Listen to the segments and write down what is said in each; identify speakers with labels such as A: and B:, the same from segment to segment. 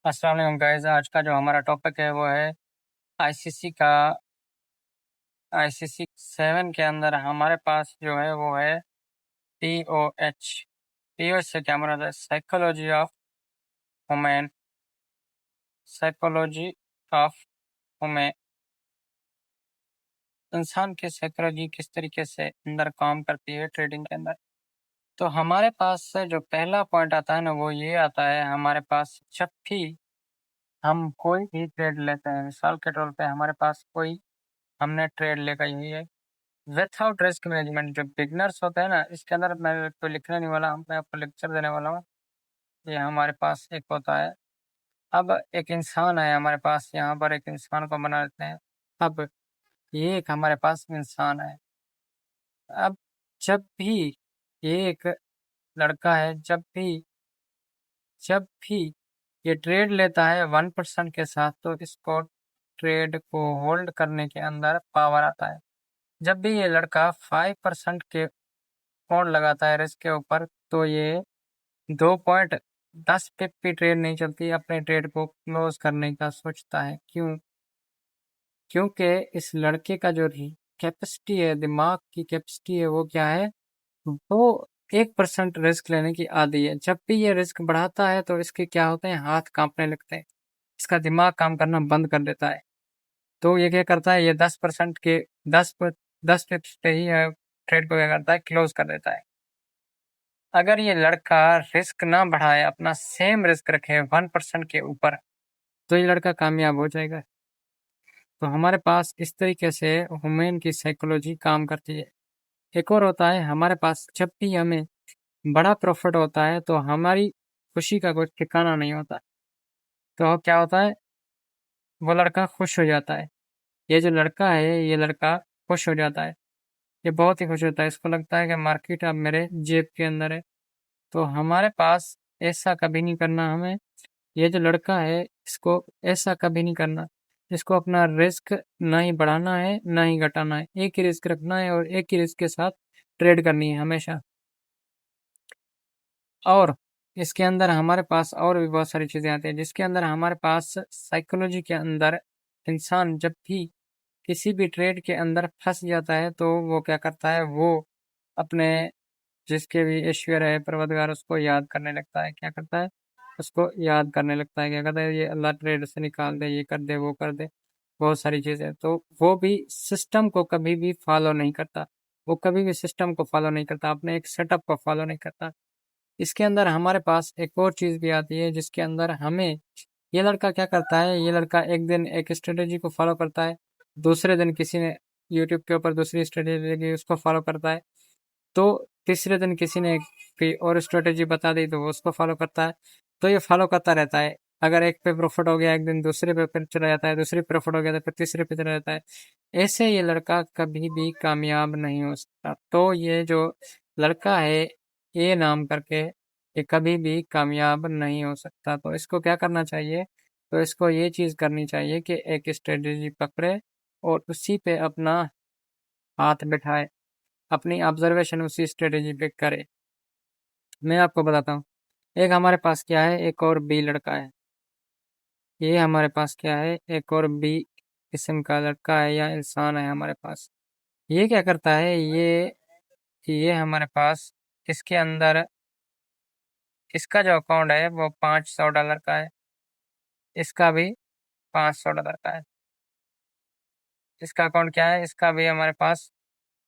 A: अस्सलाम वालेकुम गाइस। आज का जो हमारा टॉपिक है वो है आईसीसी का। आईसीसी 7 के अंदर हमारे पास जो है वो है टीओएच। टीओएच से क्या मराद है? Psychology of women. Psychology of women, इंसान की साइकोलॉजी किस तरीके से अंदर काम करती है ट्रेडिंग के अंदर। तो हमारे पास से जो पहला पॉइंट आता है ना वो ये आता है, हमारे पास जब भी हम कोई भी ट्रेड लेते हैं, मिसाल के तौर पे हमारे पास कोई हमने ट्रेड लेकर यही है विथआउट रिस्क मैनेजमेंट। जो बिगनर्स होते हैं ना, इसके अंदर मैं तो लिखने नहीं वाला, मैं आपको लेक्चर देने वाला हूँ। ये हमारे पास एक होता है। अब एक इंसान है हमारे पास, यहाँ पर एक इंसान को बना लेते हैं। अब ये एक हमारे पास इंसान है। अब जब भी ये एक लड़का है, जब भी ये ट्रेड लेता है 1% के साथ, तो इसको ट्रेड को होल्ड करने के अंदर पावर आता है। जब भी ये लड़का 5% के कोड लगाता है रिस्क के ऊपर, तो ये 2.10 पिप की ट्रेड नहीं चलती, अपने ट्रेड को क्लोज करने का सोचता है। क्यों? क्योंकि इस लड़के का जो कैपेसिटी है, दिमाग की कैपेसिटी है, वो क्या है? वो 1% रिस्क लेने की आदी है। जब भी ये रिस्क बढ़ाता है तो इसके क्या होते हैं? हाथ कांपने लगते हैं, इसका दिमाग काम करना बंद कर देता है। तो ये क्या करता है? ये 10% के 10 पिप्स पे ही ट्रेड को क्या करता है? क्लोज कर देता है। अगर ये लड़का रिस्क ना बढ़ाए, अपना सेम रिस्क रखे 1% के ऊपर, तो ये लड़का कामयाब हो जाएगा। तो हमारे पास इस तरीके से ह्यूमन की साइकोलॉजी काम करती है। एक और होता है हमारे पास, जब भी हमें बड़ा प्रॉफिट होता है तो हमारी खुशी का कोई ठिकाना नहीं होता। तो क्या होता है? वो लड़का खुश हो जाता है। ये जो लड़का है, ये लड़का खुश हो जाता है। ये बहुत ही खुश होता है, इसको लगता है कि मार्केट अब मेरे जेब के अंदर है। तो हमारे पास ऐसा कभी नहीं करना हमें। ये जो लड़का है, इसको ऐसा कभी नहीं करना। इसको अपना रिस्क ना ही बढ़ाना है ना ही घटाना है, एक ही रिस्क रखना है और एक ही रिस्क के साथ ट्रेड करनी है हमेशा। और इसके अंदर हमारे पास और भी बहुत सारी चीज़ें आती हैं, जिसके अंदर हमारे पास साइकोलॉजी के अंदर इंसान जब भी किसी भी ट्रेड के अंदर फंस जाता है, तो वो क्या करता है? वो अपने जिसके भी ईश्वर है, परवरदिगार, उसको याद करने लगता है। क्या करता है? उसको याद करने लगता है। क्या करता है? ये अल्लाह ट्रेड से निकाल दे, ये कर दे, वो कर दे, बहुत सारी चीज़ें। तो वो भी सिस्टम को कभी भी फॉलो नहीं करता। वो कभी भी सिस्टम को फॉलो नहीं करता, अपने एक सेटअप को फॉलो नहीं करता। इसके अंदर हमारे पास एक और चीज़ भी आती है, जिसके अंदर हमें ये लड़का क्या करता है? ये लड़का एक दिन एक स्ट्रेटेजी को फॉलो करता है, दूसरे दिन किसी ने यूट्यूब के ऊपर दूसरी स्ट्रेटेजी उसको फॉलो करता है, तो तीसरे दिन किसी ने कोई और स्ट्रेटेजी बता दी तो वो उसको फॉलो करता है। तो ये फॉलो करता रहता है। अगर एक पे प्रॉफिट हो गया, एक दिन दूसरे पे फिर चला जाता है, दूसरे पे प्रॉफिट हो गया तो फिर तीसरे पे चला जाता है। ऐसे ये लड़का कभी भी कामयाब नहीं हो सकता। तो ये जो लड़का है, ये नाम करके, ये कभी भी कामयाब नहीं हो सकता। तो इसको क्या करना चाहिए? तो इसको ये चीज़ करनी चाहिए कि एक स्ट्रेटेजी पकड़े और उसी पे अपना हाथ बिठाए, अपनी ऑब्जर्वेशन उसी स्ट्रेटेजी पे करे। मैं आपको बताता हूँ, एक हमारे पास क्या है? एक और बी लड़का है। ये हमारे पास क्या है? एक और बी किस्म का लड़का है या इंसान है हमारे पास। ये क्या करता है? ये हमारे पास इसके अंदर, इसका जो अकाउंट है वो $500 का है। इसका भी $500 का है। इसका अकाउंट क्या है? इसका भी हमारे पास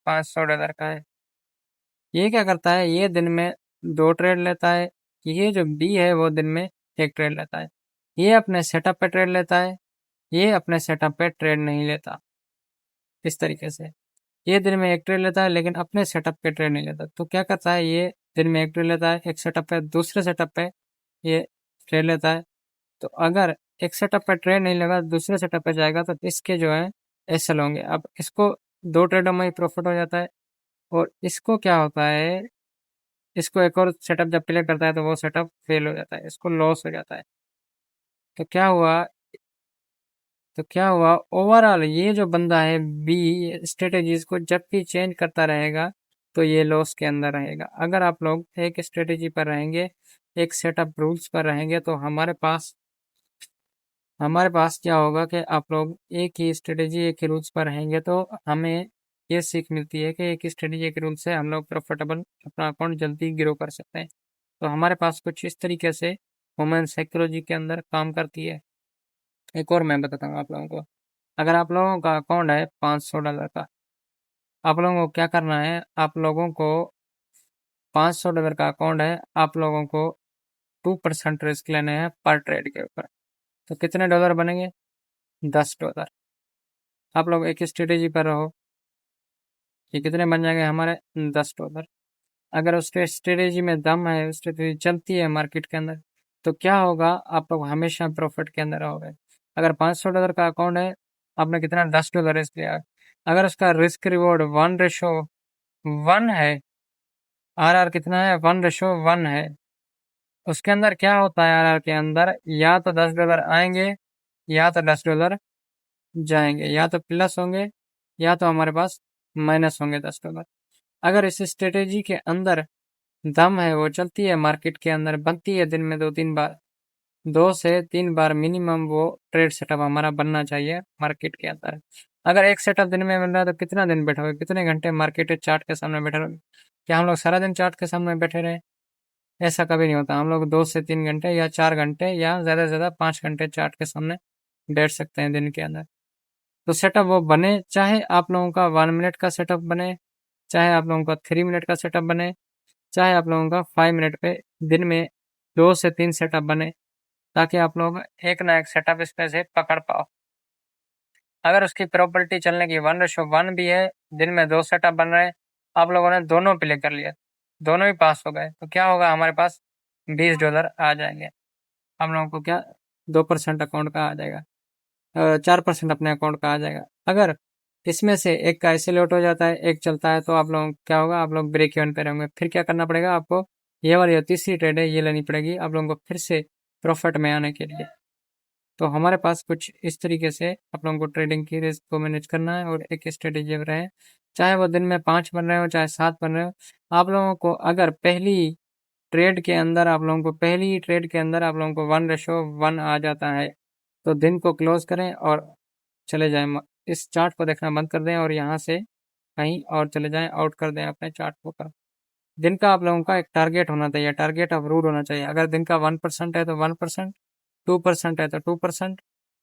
A: $500 का है। ये क्या करता है? ये दिन में 2 ट्रेड लेता है। ये जो बी है वो दिन में एक ट्रेड लेता है। ये अपने सेटअप पे ट्रेड लेता है, ये अपने सेटअप पे ट्रेड नहीं लेता। इस तरीके से ये दिन में एक ट्रेड लेता है लेकिन अपने सेटअप पे ट्रेड नहीं लेता। तो क्या करता है? ये दिन में एक ट्रेड लेता है एक सेटअप पे, दूसरे सेटअप पे ये ट्रेड लेता है। तो अगर एक सेटअप पे ट्रेड नहीं लगा, दूसरे सेटअप पे जाएगा तो इसके जो है एसएल होंगे। अब इसको 2 ट्रेडों में ही प्रॉफिट हो जाता है और इसको क्या होता है? इसको एक और सेटअप जब क्लियर करता है तो वो सेटअप फेल हो जाता है, इसको लॉस हो जाता है। तो क्या हुआ? ओवरऑल ये जो बंदा है बी, स्ट्रेटेजीज को जब भी चेंज करता रहेगा तो ये लॉस के अंदर रहेगा। अगर आप लोग एक स्ट्रेटेजी पर रहेंगे, एक सेटअप रूल्स पर रहेंगे, तो हमारे पास हमारे पास क्या होगा कि आप लोग एक ही स्ट्रेटेजी एक ही रूल्स पर रहेंगे तो हमें ये सीख मिलती है कि एक ही स्ट्रेटेजी एक रूल से हम लोग प्रॉफिटेबल अपना अकाउंट जल्दी ग्रो कर सकते हैं। तो हमारे पास कुछ इस तरीके से ह्यूमन साइकोलॉजी के अंदर काम करती है। एक और मैं बताता हूँ आप लोगों को। अगर आप लोगों का अकाउंट है $500 का, आप लोगों को क्या करना है, आप लोगों को $500 का अकाउंट है, आप लोगों को 2% रिस्क लेने हैं पर ट्रेड के ऊपर। तो कितने डॉलर बनेंगे? $10। आप लोग एक स्ट्रेटेजी पर रहो, ये कितने बन जाएंगे हमारे? $10। अगर उस स्ट्रेटेजी में दम है, स्ट्रेटेजी चलती है मार्केट के अंदर, तो क्या होगा, आप लोग हमेशा प्रॉफिट के अंदर रहोगे। अगर $500 का अकाउंट है, आपने कितना $10 रिस्क लिया, अगर उसका रिस्क रिवॉर्ड 1:1 है, आर कितना है? 1:1 है। उसके अंदर क्या होता है, आर के अंदर या तो $10 आएंगे या तो $10 जाएंगे, या तो प्लस होंगे या तो हमारे पास माइनस होंगे $10। अगर इस स्ट्रेटेजी के अंदर दम है, वो चलती है मार्केट के अंदर, बनती है दिन में 2-3 बार, 2 से 3 बार मिनिमम वो ट्रेड सेटअप हमारा बनना चाहिए मार्केट के अंदर। अगर एक सेटअप दिन में बन रहा है तो कितना दिन बैठोगे, कितने घंटे मार्केट चार्ट के सामने बैठे रहोगे? क्या हम लोग सारा दिन चार्ट के सामने बैठे रहे? ऐसा कभी नहीं होता। हम लोग 2 से 3 घंटे या 4 घंटे या ज़्यादा से ज़्यादा 5 घंटे चार्ट के सामने बैठ सकते हैं दिन के अंदर। तो सेटअप वो बने, चाहे आप लोगों का 1 मिनट का सेटअप बने, चाहे आप लोगों का 3 मिनट का सेटअप बने, चाहे आप लोगों का 5 मिनट पे दिन में 2 से 3 सेटअप बने, ताकि आप लोग एक ना एक सेटअप इसमें से पकड़ पाओ। अगर उसकी प्रॉपर्टी चलने की 1:1 भी है, दिन में 2 सेटअप बन रहे हैं, आप लोगों ने दोनों प्ले कर लिया, दोनों ही पास हो गए, तो क्या होगा, हमारे पास $20 आ जाएंगे। हम लोगों को क्या, 2% अकाउंट का आ जाएगा, 4% अपने अकाउंट का आ जाएगा। अगर इसमें से एक का आइसोलेट हो जाता है, एक चलता है, तो आप लोग क्या होगा, आप लोग ब्रेक इवन पे रहेंगे। फिर क्या करना पड़ेगा आपको, ये वाली जो तीसरी ट्रेड है ये लेनी पड़ेगी आप लोगों को फिर से प्रॉफिट में आने के लिए। तो हमारे पास कुछ इस तरीके से आप लोगों को ट्रेडिंग की रिस्क को मैनेज करना है और एक स्ट्रेटेजी रहे, चाहे वो दिन में 5 बन रहे हो चाहे 7 बन रहे हो। आप लोगों को अगर पहली ट्रेड के अंदर आप लोगों को पहली ट्रेड के अंदर आप लोगों को 1:1 आ जाता है, तो दिन को क्लोज करें और चले जाएं, इस चार्ट को देखना बंद कर दें और यहाँ से कहीं और चले जाएं, आउट कर दें अपने चार्ट को कर। दिन का आप लोगों का एक टारगेट होना चाहिए, टारगेट ऑफ रूट होना चाहिए। अगर दिन का 1% है तो 1%, 2% है तो 2%,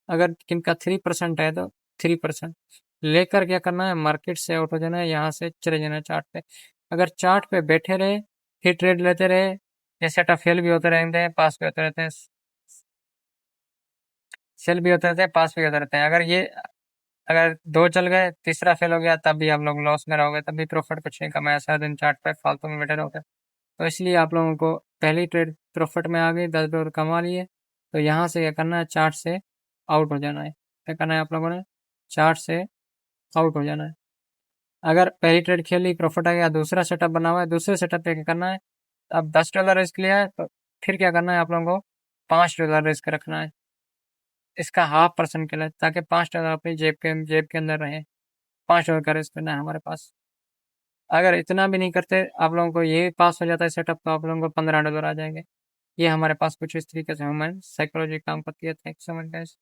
A: अगर इनका 3% है तो 3%। लेकर क्या करना है, मार्केट से आउट हो जाना है, यहाँ से चले जाना है चार्ट पे। अगर चार्ट पे बैठे रहे, फिर ट्रेड लेते रहे, ये सेटअप फेल भी होते रहते हैं, पास भी होते रहते हैं, सेल भी होते रहते हैं, पास भी होते रहते हैं। अगर दो चल गए, तीसरा फेल हो गया, तब भी आप लोग लॉस में रहोगे, तब भी प्रॉफिट कुछ नहीं कमाया, सारा दिन चार्ट पे फालतू में बैठे रहोगे। तो इसलिए आप लोगों को पहली ट्रेड प्रॉफिट में आ गई, $10 कमा लिए, तो यहाँ से क्या करना है, चार्ट से आउट हो जाना है। क्या करना है आप लोगों ने, चार्ट से आउट हो जाना है। अगर पहली ट्रेड खेली, प्रॉफिट आ गया, दूसरा सेटअप बना हुआ है, दूसरे सेटअप पे क्या करना है, अब $10 रिस्क लिया है, तो फिर क्या करना है आप लोगों को, $5 रिस्क रखना है, इसका 0.5% के लिए, ताकि $5 अपनी जेब के अंदर रहे। $5 का रिस्क करना है हमारे पास। अगर इतना भी नहीं करते, आप लोगों को ये पास हो जाता है सेटअप, तो आप लोगों को $15 आ जाएंगे। ये हमारे पास कुछ इस तरीके से ह्यूमन साइकोलॉजी काम करती है। थैंक्स सो मच गाइस,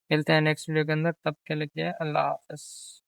A: मिलते हैं नेक्स्ट वीडियो के अंदर, तब के लिए अल्लाह हाफ़िज़।